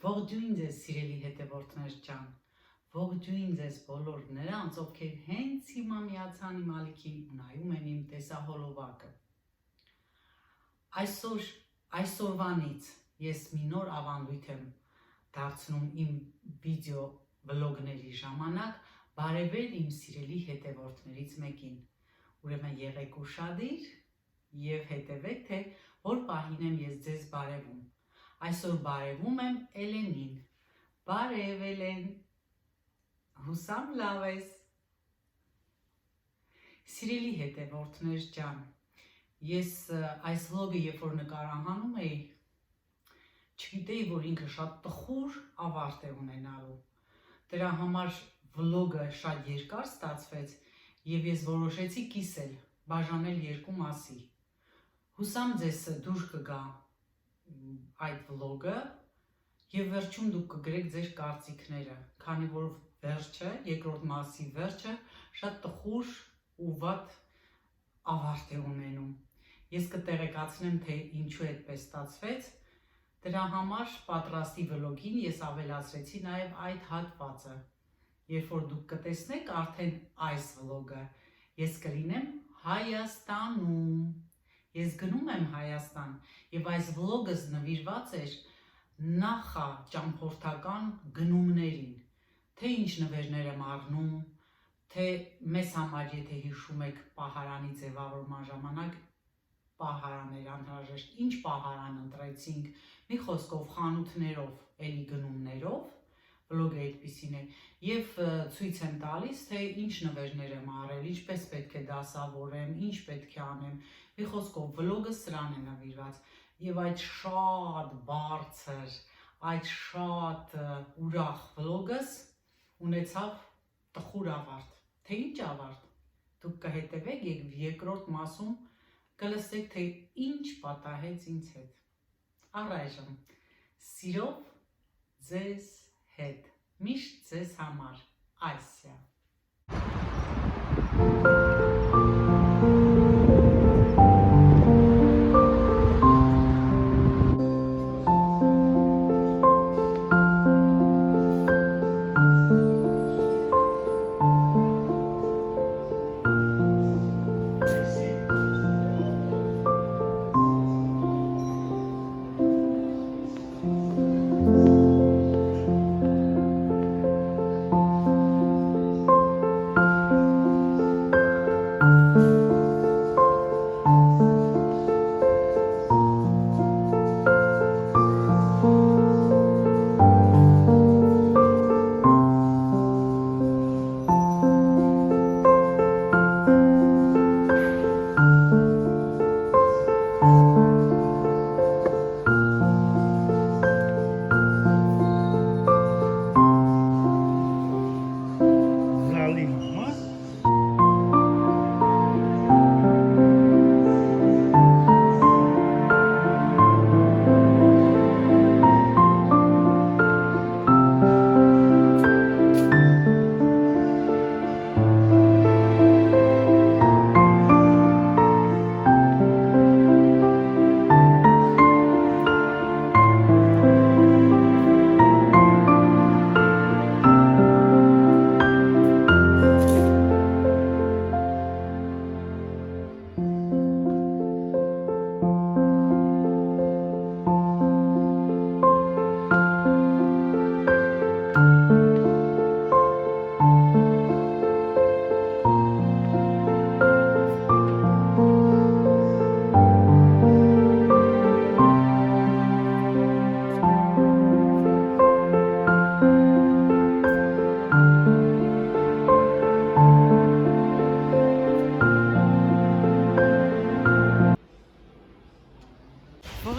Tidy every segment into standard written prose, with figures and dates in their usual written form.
Ողջույն ձեզ սիրելի հետևորդներ ջան, ողջույն ձեզ բոլոր նրանց, ովքեր հենց հիմա միացան իմ ալիքին ու նայում են իմ տեսահոլովակը։ Այսօրվանից ես մի նոր ավանդույթ եմ դարձնում իմ վիդեո վլոգների ժամանակ բարևել իմ սիրելի հետևորդներից մեկին։ Ուրեմն եղեք ուշադիր եւ հետևեք, թե որ պահին եմ ես ձեզ բարևում։ Այսօր բարևում եմ Էլենին։ Բարև Էլեն, հուսամ լավ ես։ Սիրելի հետևորդներ ջան, ես այս վլոգը երբ որ նկարահանում էի, չգիտեի, որ ինքը շատ տխուր ավարտ է ունենալու։ Դրա համար վլոգը շատ երկար ստացվեց եւ ես որոշեցի կիսել, բաժանել երկու մասի։ Հուսամ ձեզ դուր կգա այդ վլոգը եւ վերջում դուք կգրեք ձեր կարծիքները, քանի որ վերջը, երկրորդ մասի վերջը շատ տխուր ու վատ ավարտ է ունենում։ Ես կտեղեկացնեմ, թե ինչու այդպես ստացվեց։ Դրա համար պատրաստի վլոգին ես ավելացրեցի նաեւ այդ հատվածը։ Երբ որ դուք կտեսնեք արդեն այս վլոգը, ես կլինեմ Հայաստանում։ Ես գնում եմ Հայաստան եւ այս վլոգը նվիրված էր նախաճամփորդական գնումներին, թե ինչ նվերներ եմ առնում, թե մեզ համար, եթե հիշում եք պահարանի ձևավորման ժամանակ պահարան էր անհրաժեշտ, ինչ պահարան ընտրեցինք, մի խոսքով խանութներով, էլի գնումներով, վլոգը այդպիսին է, եւ ցույց եմ տալիս, թե ինչ նվերներ եմ առել, ինչպես պետք է դասավորեմ, ինչ պետք է անեմ, մի խոսքով վլոգը սրան է նվիրված, եւ այդ շատ բարձր, այդ շատ ուրախ վլոգս ունեցավ տխուր ավարտ, թե ինչ ավարտ, դուք կհետևեք եւ երկրորդ մասում կլսեք, թե ինչ պատահեց ինձ հետ։ Առայժմ սիրով ձեզ հետ, միշտ ձեզ համար, Ասիա։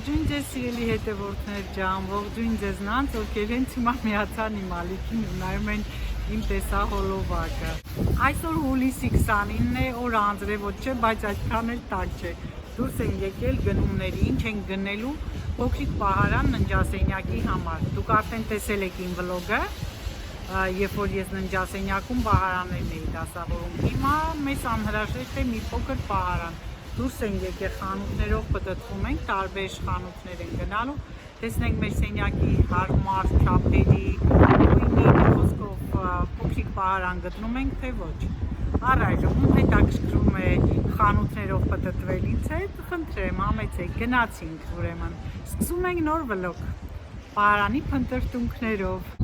Ողջույն ձեզ սիրելի հետևորդներ ջան, ողջույն ձեզ նրանց, ովքեր հենց հիմա միացան իմ ալիքին ու նայում են իմ տեսահոլովակը։ Այսօր հուլիսի 29-ն է, օր անձրևոտ չէ, բայց այդքան էլ տաք չէ։ Դուրս են եկել գնումների, ինչ են գնելու փոքրիկ պահարան ննջասենյակի համար։ Դուք արդեն տեսել եք իմ վլոգը, երբ որ ես ննջասենյակում պահարաններն էի դասավորում։ Հիմա մեզ անհրաժեշտ է մի փոքր պահարան։ Դուրս են եկել խանութներով պտտվում ենք, տարբեր խանութներ են գնալու, տեսնենք մեր սենյակի հարմար չափերի, գույնի խոսքով փոքրիկ պահարան գտնում ենք, թե ոչ։ Առայժմ ում հետաքրքրում է խանութներով պտտվել ինձ հետ, խնդրեմ, համեցեք, գնացինք ուրեմն։ Սկսում ենք նոր վլոգ պահարանի փնտրտունքներով։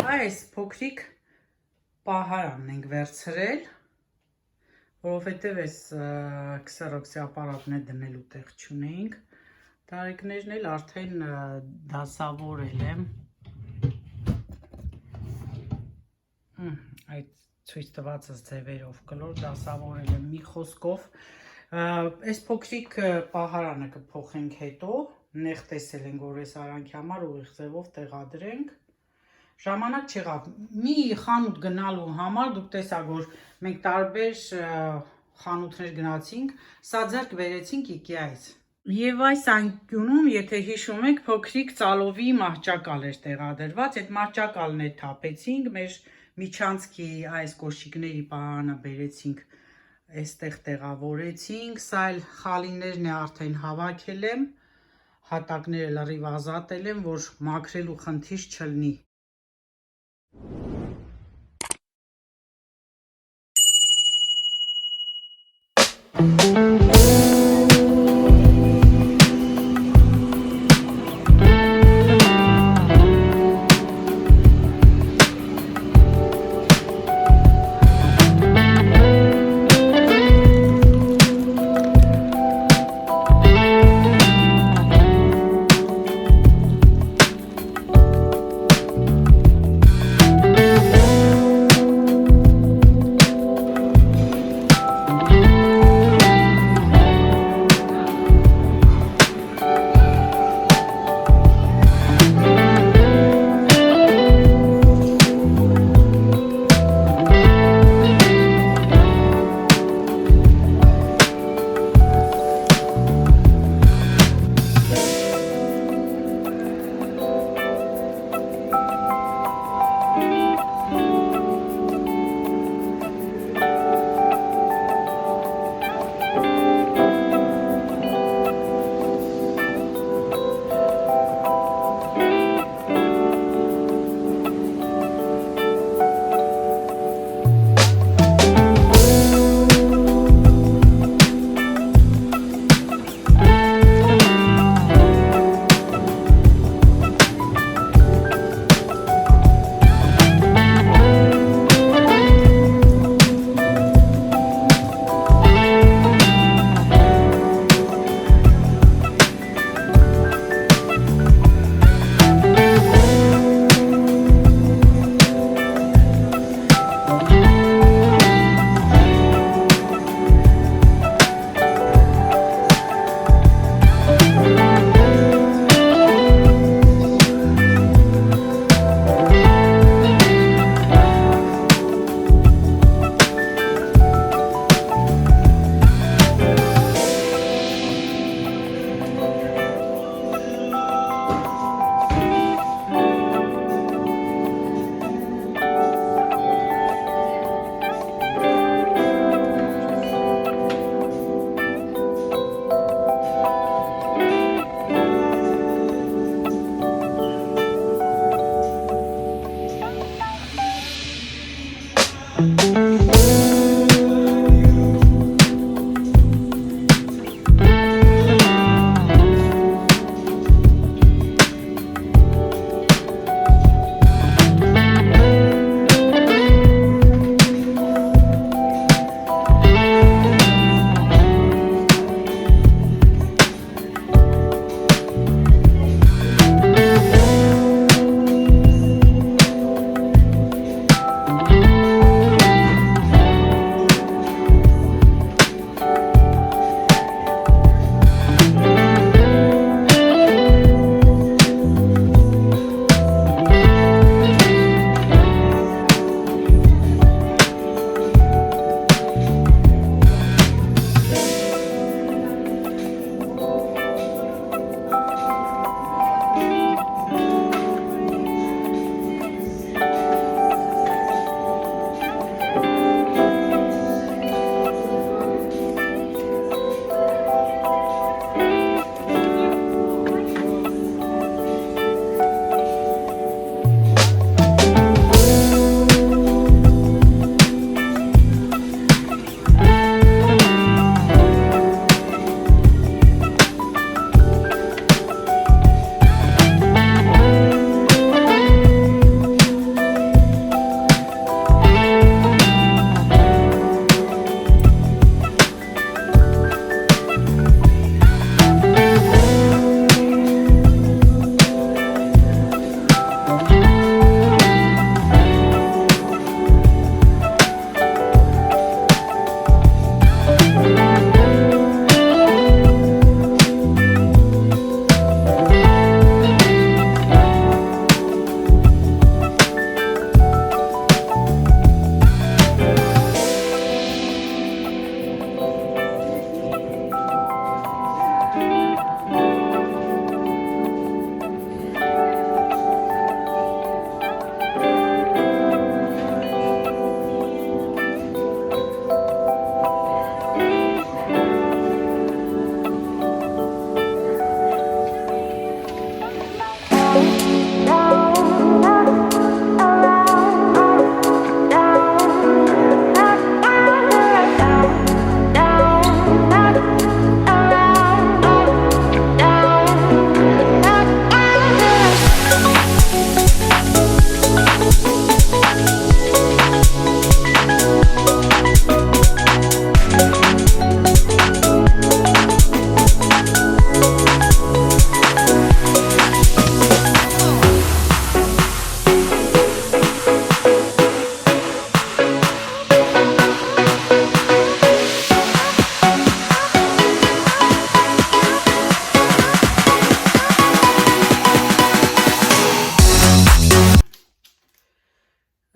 Այս փոքրիկ պահարանն ենք վերցրել, որովհետև այս քսերոքսի ապարատն է դնելու տեղ չունեինք, տարեկներն էլ արդեն դասավորել եմ, այդ ցույց տվածս ձևերով կլոր դասավորել եմ մի խոսքով, այս փոքրիկ պահարանը կփոխենք հետո, նեղ տեսել ենք, որ այս արանքի համար ուղիղ ձևով տեղադրենք, ժամանակ չեղավ, մի խանութ գնալու համար, դուք տեսակ, որ մենք տարբեր խանութներ գնացինք, սա ձեռք վերեցինք IKEA-ից։ Եվ այս անկյունում, եթե հիշում եք, փոքրիկ ծալովի մահճակալ էր տեղադրված, այդ մահճակալն է թափեցինք, մեր միջանցքի այս կոշիկների պահարանը բերեցինք, այստեղ տեղավորեցինք, սա էլ խալիներն է արդեն հավաքել եմ, հատակները լրիվ ազատել եմ, որ մաքրելու խնդիր չլինի։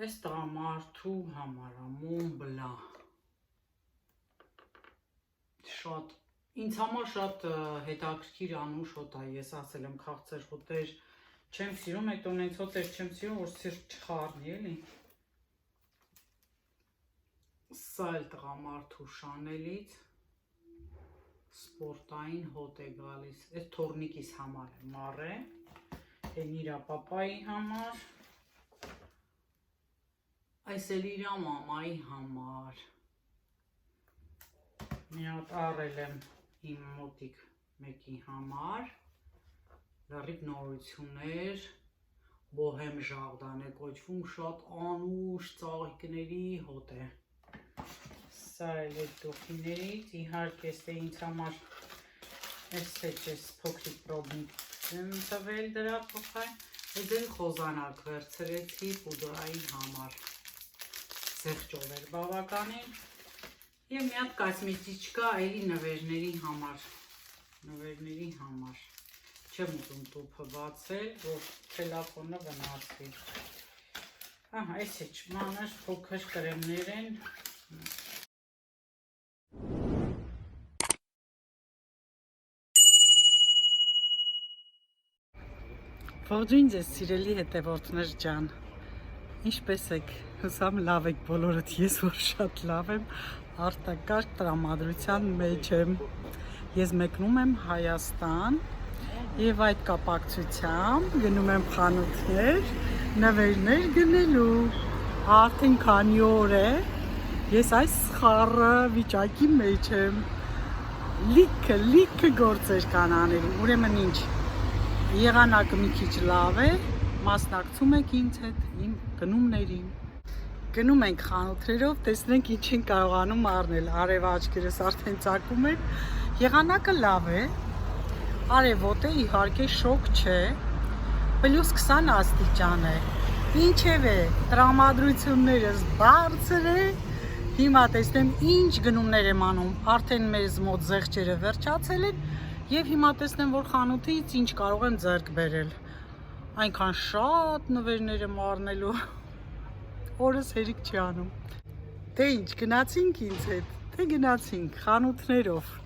Այս տղամարդու համար Մոն Բլան շատ ինձ համար շատ հետաքրքիր անուշ հոտ է, ես ասել եմ քաղցր հոտեր չեմ սիրում, հետո նենց հոտեր չեմ սիրում, որ սիրտ չխառնի, էլի։ Սա էլ տղամարդու Շանելից սպորտային հոտ է գալիս, այս թորնիկիս համար է մառե, են իրա պապայի համար, այս էլ իրա մամայի համար, մի հատ առել եմ իմ մոտիկ մեկի համար, լրիվ նորություններ, բոհեմ ժաղդան է կոչվում, շատ անուշ ծաղիկների հոտ է, սա էլ է դոխիներից, իհարկե ստե ինձ համար այս տեչես փոքրիկ պրոբնիկ եմ տվել դրա փոխարեն, այդ էլ խոզանակ վերցրեցի պուդրային համար, զեղչով էր բավականին, և մի հատ կոսմետիկա էլի նվերների համար, չեմ ուզում տուփը բացել, որ տելեֆոնը վնասվի, այս է մանր փոքր կրեմներ են, Ողջույն ձեզ սիրելի հետևորդներ ջան, ինչպես եք, հուսամ լավ եք բոլորդ, ես որ շատ լավ եմ, արտակարգ տրամադրության մեջ եմ, ես մեկնում եմ Հայաստան և այդ կապակցությամբ գնում եմ խանութներ, նվերներ գնելու, Արդեն քանի օր է ես այս խառը վիճակի մեջ եմ, լիքը գործեր կան անելու, ուրեմն ինչ, եղանակը մի քիչ լավ է, մասնակցում եք ինձ հետ իմ գնումներին, գնում ենք խանութներով, տեսնենք ինչ են կարողանում առնել, արև աչքերս արդեն ծակում են, եղանակը լավ է, արևոտ է, իհարկե շոկ չէ, +20 աստիճան է, ինչև է, տրամադրություններս բարձր է, հիմա տեսնեմ ինչ գնումներ եմ անում, արդեն մեզ մոտ զեղչերը վերջացել են և հիմա տեսնեմ, որ խանութից ինչ կարող եմ ձեռք բերել, այնքան շատ նվերներ եմ առնելու, օրս հերիք չի անում, դե ինչ, գնացինք ինձ հետ, դե գնացինք խանութներով,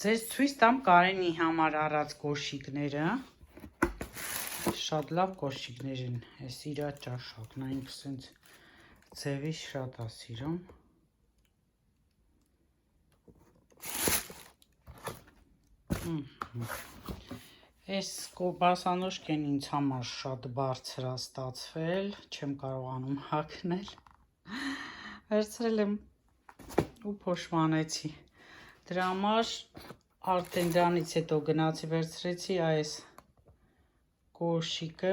Ձեզ ցույց տամ Կարենի համար առած կոշիկները, շատ լավ կոշիկներ են, ես իրա ճաշակն, այնք սենց ձևի շատ է սիրում, ես բասանոշկեն ինձ համար շատ բարձր է ստացվել, չեմ կարողանում հագնել, վերցրել եմ ու փոշմանեցի, դրա համար արդեն դրանից հետո գնացի վերցրեցի այս կոշիկը,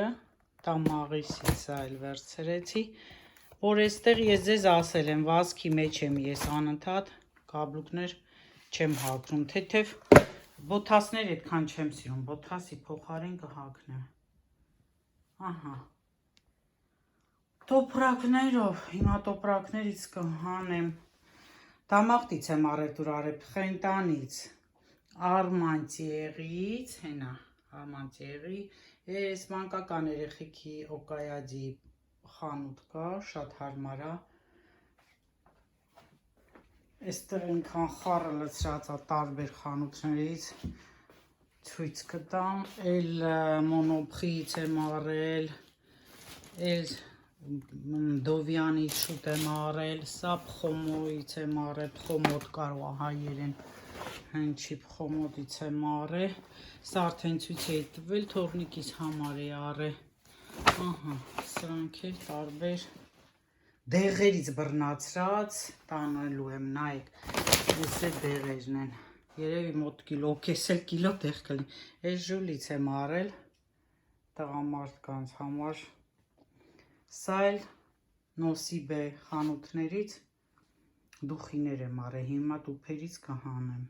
տամաղիսից այլ վերցրեցի, որ այստեղ ես ձեզ ասել եմ, վազքի մեջ եմ ես անընդհատ, կաբլուկներ չեմ հագնում, թեթև բոթասներ այդքան չեմ սիրում, բոթասի փոխարեն կհագնեմ, ահա, տոպրակներով, հիմա տոպրակներից կհանեմ, Դամաղտից եմ առել դուր արել, Փխենտանից, Արմանտիեղից, հենա, Արմանտիեղի, ես մանկական երեխեքի օկայադի խանութ կա, շատ հարմար է, այստեղ ինքան խառը լցրած է տարբեր խանութներից, ցույց կտամ, էլ Մոնոպրից եմ առել, էլ Դովյանից շուտ եմ առել, սա Փխոմոյից եմ առել, Փխոմոտ կարող է հայերեն, հնչի Փխոմոտից եմ առել, սա արդեն ցույց էի տվել, թորնիկիս համար է առել, ահա, սրանք էլ տարբեր դեղերից բռնացրած, տանելու եմ, նայեք, ես է դեղերն են, երևի մոտ կիլո, կեսել կիլո դեղ կլինի, ես ժուլից եմ առել, տղամարդկանց համար, սա էլ Նոսիբե խանութներից դուխիներ եմ առել, հիմա տուփերից կհանեմ,